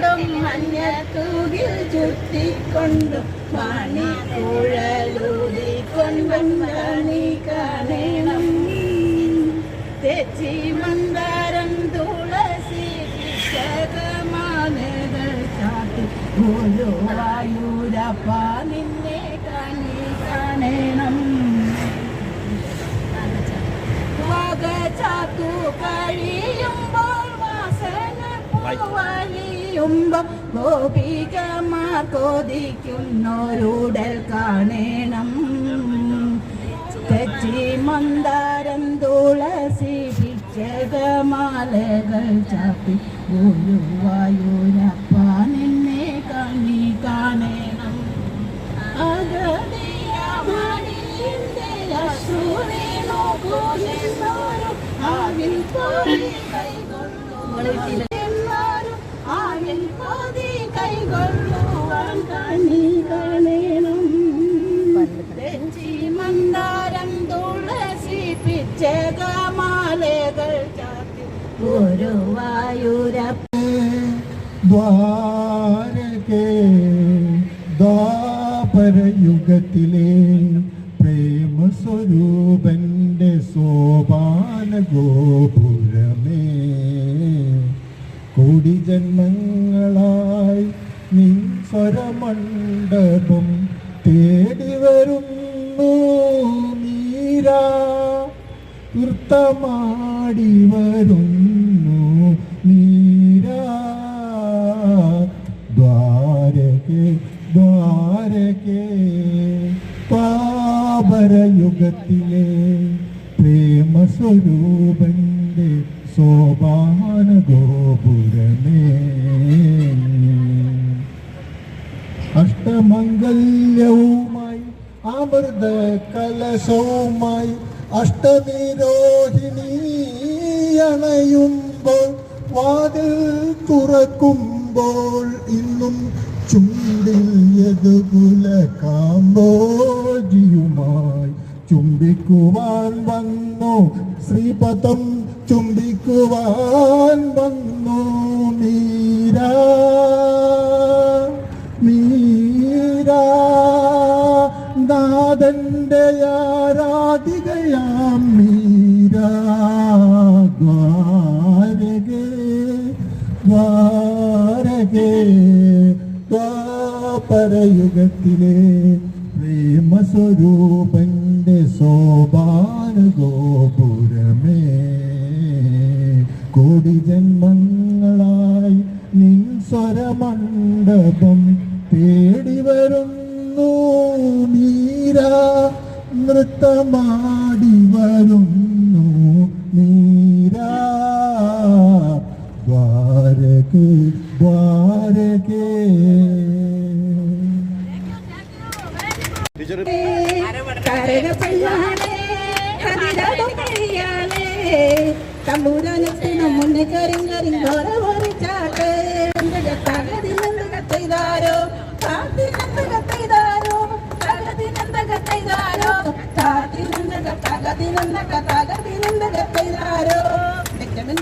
കൊണ്ടും മഞ്ഞത്തൂകിൽ ചുറ്റിക്കൊണ്ടും മണിക്കുഴലൂതിക്കൊണ്ടും കണി കാണണം. തെച്ചി മന്ദാരം തുളസി പിശകമാലകൾ ചാട്ടി ഗുരുവായൂരപ്പ നിന്നെ കണി കാണണം. വകചാത്തു കഴിയുമ്പോൾ വാസന പൂവലിയുമ്പോൾ ഗോപികമാർ കൊതിക്കുന്നൊരുടൽ കാണണം. തെച്ചി മന്ദാരം തുളസി പിച്ചകമാലകൾ ചാപ്പി ഗുരുവായൂരപ്പ നിന്നെ കണി കാണണം. അഗതിയമണിയിന്റെ അശ്രുവേണോ കൂടിന്നോരും ആവിൽ പോയി ആവിൽ പോതി കൈകൊള്ളുവാൻ കണി കാണണം. തെച്ചി മന്ദാരം തുളസി പിച്ചകമാലകൾ ചാത്തി ഗുരുവായൂരപ്പ. ദ്വാരകേ ദ്വാപരയുഗത്തിലെ പ്രേമസ്വരൂപന്റെ സോപാന ഗോപുരമേ, കോടി ജന്മങ്ങളായി നിൻ സ്വരമണ്ഡപം തേടി വരുന്നു നീരാ, നൃത്തമാടി വരുന്നു നീരാ. ദ്വാരകേ ദ്വാരകേ ദ്വാപരയുഗത്തിലെ പ്രേമസ്വരൂപന്റെ സോപാന ഗോപുരമേ, അഷ്ടമംഗല്യവുമായി അമൃത കലശവുമായി അഷ്ടനിരോഹിണി അണയുമ്പോൾ വാതിൽ തുറക്കുമ്പോൾ ഇന്നും ചുണ്ടിൽ യദുകുല കാമ്പോജിയുമായി ചുംബിക്കുവാൻ വന്നു ശ്രീപദം ചുംബിക്കുവാൻ വന്നു മീരാ മീരാ. നാഥന്റെ ആരാധികയാം മീരാ. ദ്വാരകേ ദ്വാരകേ ദ്വാപരയുഗത്തിലെ പ്രേമസ്വരൂപന്റെ സോപാന ഗോപുരമേ, കോടി ജന്മങ്ങളായി നിൻ സ്വരമണ്ഡപം തേടി വരുന്നു നീരാ, നൃത്തമാടി വരുന്നു നീരാ. ദ്വാരകേ ദ്വാരകേ. തമ്പൂരാനത്തിന് മുന്നേ കരിങ്കരിങ്കാട്ട് ചെയ്താരോ കാത്തിനെന്തകത്തെയ്താരോ തകതിനെന്തകത്തെയ്താരോ തകതിനെന്തകത്തെയ്താരോ മെച്ചമിൻ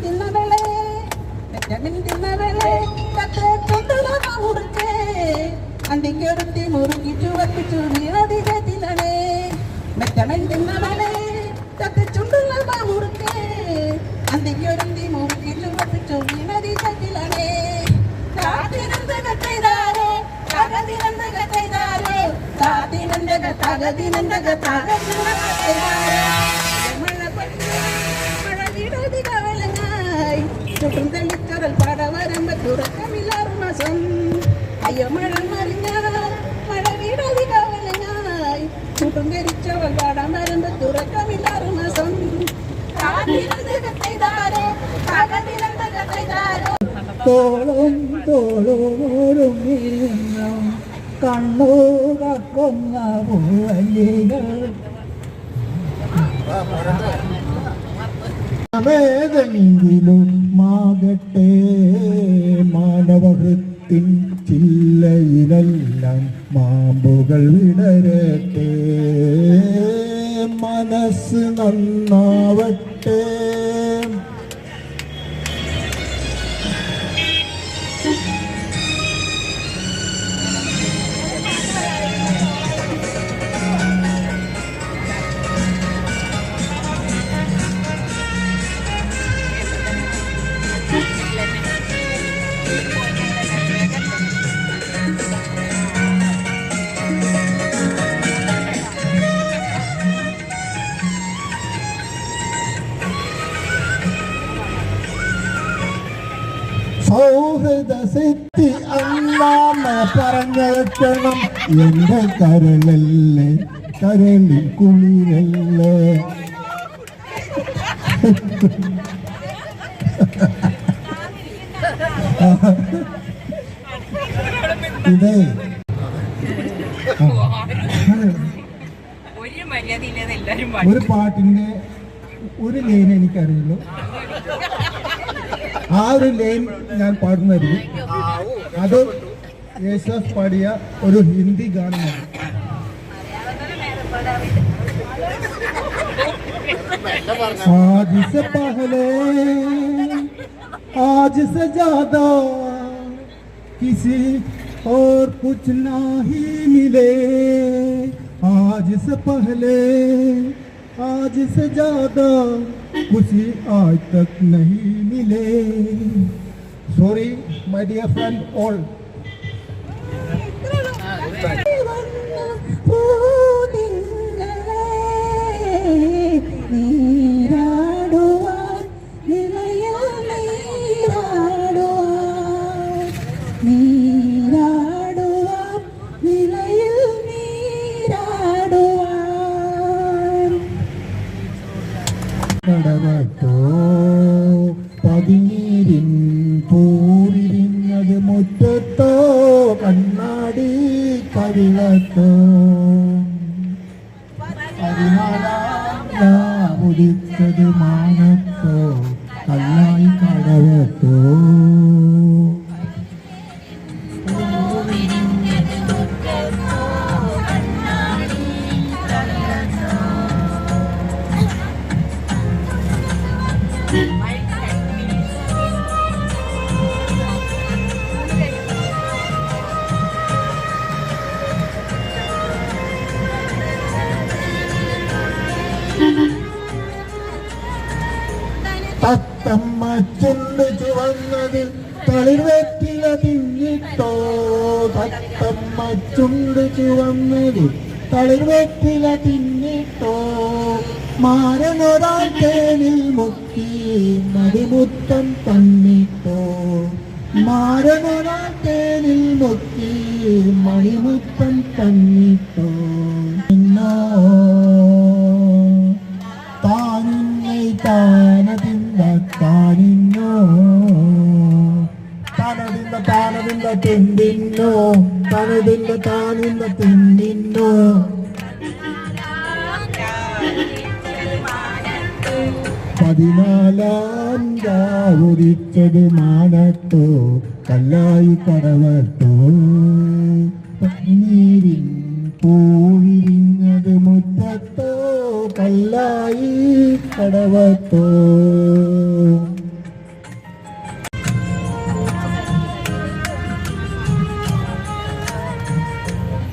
തിന്നവളെ കത്തെ കൊണ്ടുള്ള മുറുക്കേ അണ്ടിക്കൊരുത്തി മുറുക്കി ചുവപ്പിച്ചു വീണതിനെ മെച്ചമിൻ തിന്നവളെ കത്തെ ചുണ്ടുള്ള മുറുക്കേ അണ്ടിക്കൊരുത്തി മുറുക്കി ചുവപ്പിച്ചു വീണതിനെ താത്തിനെന്തകത്തെയ്താരോ തകതിനെന്തകത്തെയ്താരോ മഴ വീടതി കവലങ്ങായി ചുറ്റും തെളിച്ചൊരൽ പടവരമ്പ തുറക്കമില്ലാറു മാസം. അയ്യോ മഴ മറിഞ്ഞ മഴ വീടതി കവലങ്ങായി ചുറ്റും തെളിച്ചൊരൽ പടവരമ്പ തുറക്കമില്ലാറു മാസം. തോളും തോളോരും കണ്ണു കക്കുന്ന പൂവല്ലികൾ ഏതെങ്കിലും മാകട്ടെ മാനവഹൃത്തിൻ ചില്ലയിലെല്ലാം മാമ്പുകൾ വിടരട്ടെ, മനസ്സ് നന്നാവട്ടെ. അമൃതസെത്തി അന്നാമ പറഞ്ഞേക്കണം എന്റെ കരളല്ലേ കരളിൽ കുളിരല്ലേ. ഇതേ ഒരു പാട്ടിന്റെ ഒരു ലൈൻ എനിക്കറിയുള്ളൂ. ആ ഒരു ലൈൻ ഞാൻ പാടുന്നതായിരിക്കും. അത് യേശുദാസ് പാടിയ ഒരു ഹിന്ദി ഗാനമാണ്. आज से पहले आज से ज्यादा किसी और कुछ नहीं मिले. आज से पहले आज से ज्यादा कुछ आज तक नहीं मिले. Sorry my dear friend all. കടവത്തോ പതിനീരിൻ പൂവിരിഞ്ഞത് മുറ്റത്തോ കണ്ണാടി കവിളത്തോ ഉദിച്ചത് മാനത്തോ കല്ലായി കടവത്തോ. തത്തമ്മ ചുണ്ട് ചുവന്നത് തളിർവെറ്റില തിന്നിട്ടോ. തത്തമ്മ ചുണ്ട് ചുവന്നത് തളിർവെറ്റില തിന്നിട്ടോ. മാരനൊരാൾ തേനിൽ മുക്കി മതിമുത്തം തന്നിട്ടോ. മാരനൊരാൾ തേനിൽ മുക്കി മണിമുത്തം തന്നിട്ടോ. താനിന്നെ താനതിന്ത താനിന്നോ താനതിന്ത താനതിന്ത തിന്നിന്നോ താനതിന്ത താനിന്ത തിന്നിന്നോ. പതിനാലാം ഉദിച്ചത് മാനത്തോ കല്ലായി കടവത്തോ. നീരിൻ പൂവിരിഞ്ഞത് മുറ്റത്തോ കല്ലായി കടവത്തോ.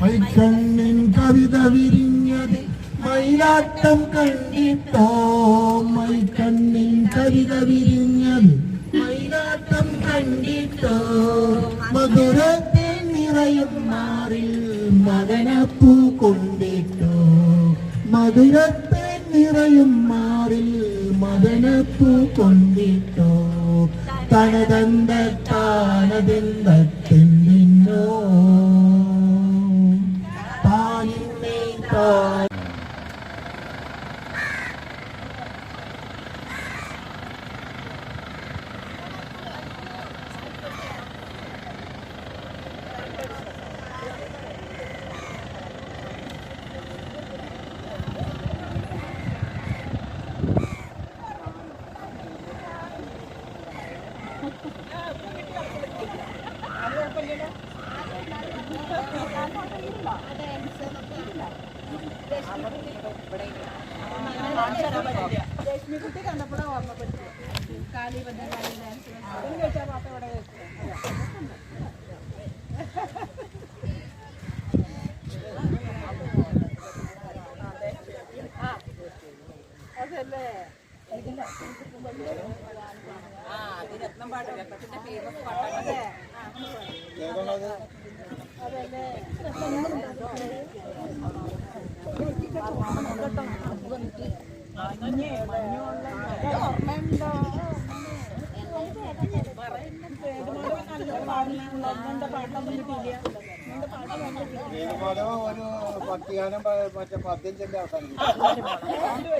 മൈക്കണ്ണിൻ കവിത വിരിഞ്ഞത് മയിലാട്ടം കണ്ടിട്ടോ. മൈക്കണ്ണിൻ കവിത വിരിഞ്ഞത് മയിലാട്ടം കണ്ടിട്ടോ. മധുരത്തെ നിറയും മാറിൽ മദനപ്പൂ കൊണ്ടിട്ടോ. മധുരത്തെ നിറയും മാറിൽ മദനപ്പൂ കൊണ്ടിട്ടോ. തനതന്ത താനതെന്തോ താനിന്നെ താ. ലക്ഷ്മിക്കുട്ടി കണ്ടപ്പോഴാണ് ഓർമ്മപ്പെടുത്തി കാലി ബന്ധം ചോദിച്ചാൽ പാപ്പ ഇവിടെ അതല്ലേ അതിരത്നം പാട്ടല്ലേ പക്ഷേ ഫേമസ് പാട്ടല്ലേ അതല്ലേ ഓർമ്മയുണ്ടോ വേണുമാധവ ഒരു ഭക്തിഗാനം മറ്റേ പദ്യം ചെല്ലി അവസാനിക്കും.